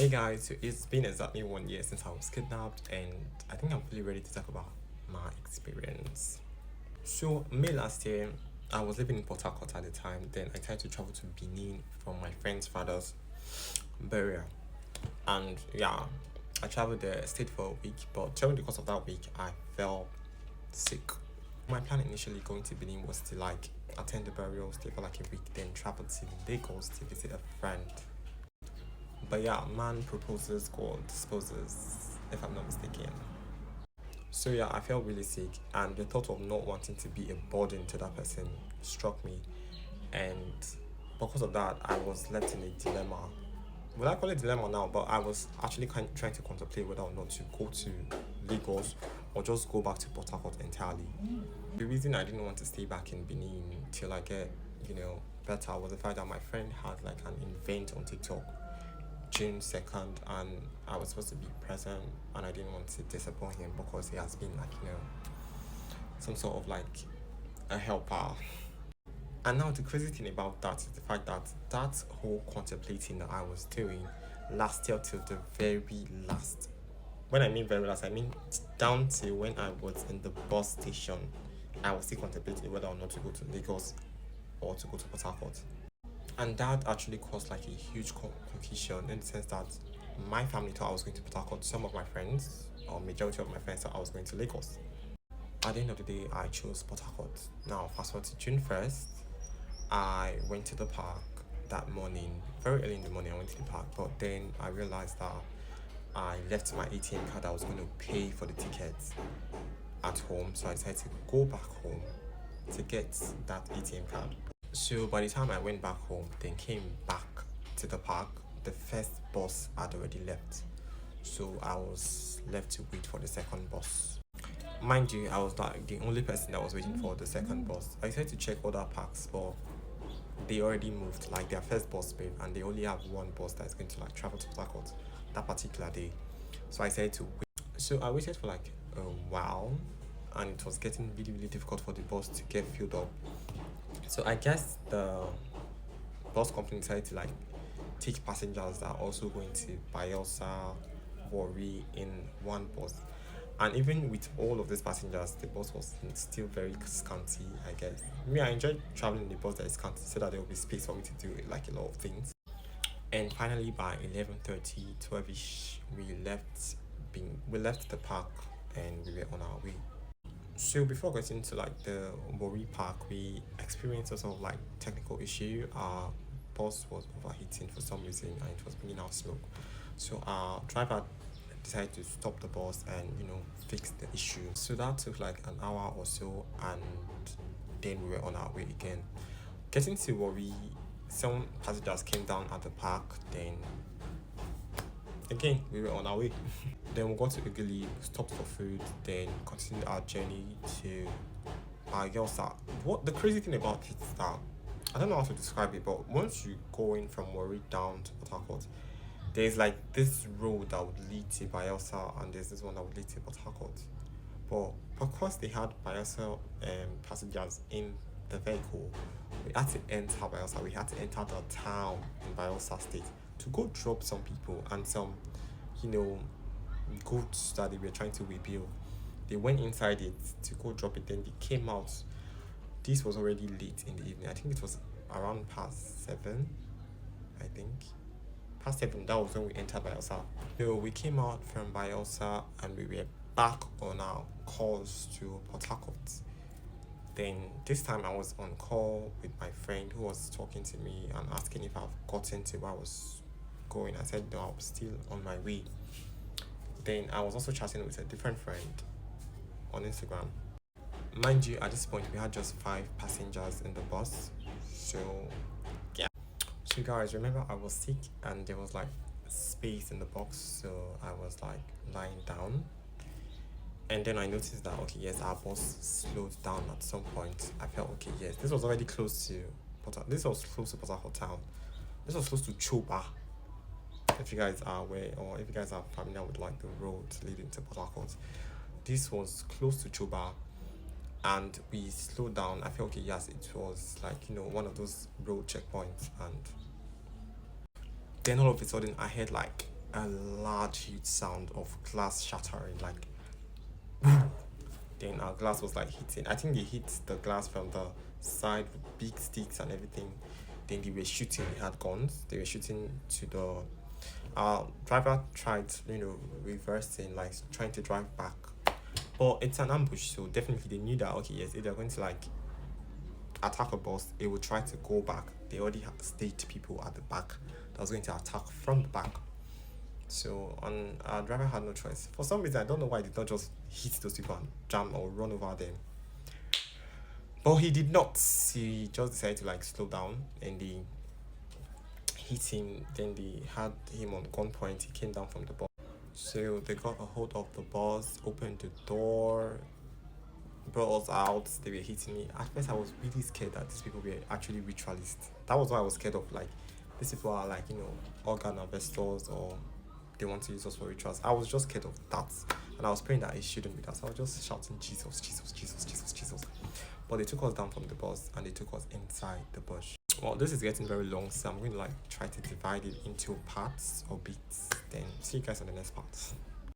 Hey guys, so it's been exactly 1 year since I was kidnapped, and I think I'm fully ready to talk about my experience. So, May last year, I was living in Port Harcourt at the time. Then I tried to travel to Benin for my friend's father's burial, and yeah, I traveled there, stayed for a week. But during the course of that week, I fell sick. My plan initially going to Benin was to like attend the burial, stay for like a week, then travel to Lagos to visit a friend. But yeah, man proposes, God disposes, if I'm not mistaken. So yeah, I felt really sick, and the thought of not wanting to be a burden to that person struck me, and because of that, I was left in a dilemma. Well, I call it dilemma now, but I was actually trying to contemplate whether or not to go to Lagos or just go back to Port Harcourt entirely. The reason I didn't want to stay back in Benin till I get, better was the fact that my friend had like an event on TikTok June 2nd, and I was supposed to be present, and I didn't want to disappoint him because he has been like, some sort of like a helper. And now the crazy thing about that is the fact that that whole contemplating that I was doing lasted till the very last. When I mean very last, I mean down to when I was in the bus station. I was still contemplating whether or not to go to Lagos or to go to Port Harcourt. And that actually caused like a huge confusion in the sense that my family thought I was going to Port Harcourt. Some of my friends, or majority of my friends, thought I was going to Lagos. At the end of the day, I chose Port Harcourt. Now, fast forward to June 1st, I went to the park that morning. Very early in the morning, I went to the park, but then I realized that I left my ATM card. I was going to pay for the tickets at home, so I decided to go back home to get that ATM card. So by the time I went back home, then came back to the park, the first bus had already left. So I was left to wait for the second bus. Mind you, I was like the only person that was waiting for the second bus. I decided to check other parks, but they already moved, like their first bus babe, and they only have one bus that's going to like travel to Port Harcourt that particular day. So I decided to wait. So I waited for like a while, and it was getting really, really difficult for the bus to get filled up. So I guess the bus company decided to like take passengers that are also going to Bayelsa, Warri in one bus. And even with all of these passengers, the bus was still very scanty, I guess. Me, I enjoy traveling in the bus that is scanty so that there will be space for me to do like a lot of things. And finally, by 11:30, 12ish, we left the park and we were on our way. So before getting to like the Mori Park, we experienced a sort of like technical issue. Our bus was overheating for some reason and it was bringing out smoke. So our driver decided to stop the bus and fix the issue. So that took like an hour or so, and then we were on our way again. Getting to Wari, some passengers came down at the park. Then again we were on our way. Then we got to Ugili, stopped for food, then continued our journey to Yelsa. What the crazy thing about it is that I don't know how to describe it, but once you go in from Warri down to Port Harcourt, there's like this road that would lead to Bayelsa, and there's this one that would lead to Port Harcourt. But because they had Bayelsa passengers in the vehicle, we had to enter Bayelsa. We had to enter the town in Bayelsa State to go drop some people and some, you know, goods that they were trying to rebuild. They went inside it to go drop it, then they came out. This was already late in the evening. I think it was around past 7, I think. Past 7, that was when we entered Bayelsa. So we came out from Bayelsa and we were back on our calls to Port Harcourt. Then this time I was on call with my friend who was talking to me and asking if I've gotten to where I was going. I said no, I was still on my way. Then I was also chatting with a different friend on Instagram. Mind you, at this point we had just 5 passengers in the bus. So yeah. So guys, remember I was sick and there was like space in the box, so I was like lying down. And then I noticed that okay, yes, our bus slowed down at some point. I felt okay, yes, this was already close to this was close to Port Harcourt town. This was close to Choba. If you guys are aware, or if you guys are familiar with like the roads leading to Port Harcourt, this was close to Choba, and we slowed down. I felt okay, yes, it was like one of those road checkpoints, and then all of a sudden I heard like a large huge sound of glass shattering, like then our glass was like hitting. I think they hit the glass from the side with big sticks and everything. Then they were shooting. They had guns. They were shooting to the. Our driver tried, reversing, like trying to drive back. But it's an ambush, so definitely they knew that. Okay, yes, if they're going to like attack a bus, it would try to go back. They already had staged people at the back that was going to attack from the back. So our driver had no choice. For some reason, I don't know why he did not just hit those people and jam or run over them. But he did not. He just decided to like slow down and they hit him. Then they had him on gunpoint. He came down from the bus. So they got a hold of the bus, opened the door, brought us out. They were hitting me. At first, I was really scared that these people were actually ritualists. That was why I was scared of, like, these people are like, organ harvesters, or they want to use us for rituals. I was just scared of that. And I was praying that it shouldn't be that. So I was just shouting, Jesus, Jesus, Jesus, Jesus, Jesus. But they took us down from the bus and they took us inside the bush. Well, this is getting very long, so I'm going to like try to divide it into parts or bits. Then see you guys on the next part.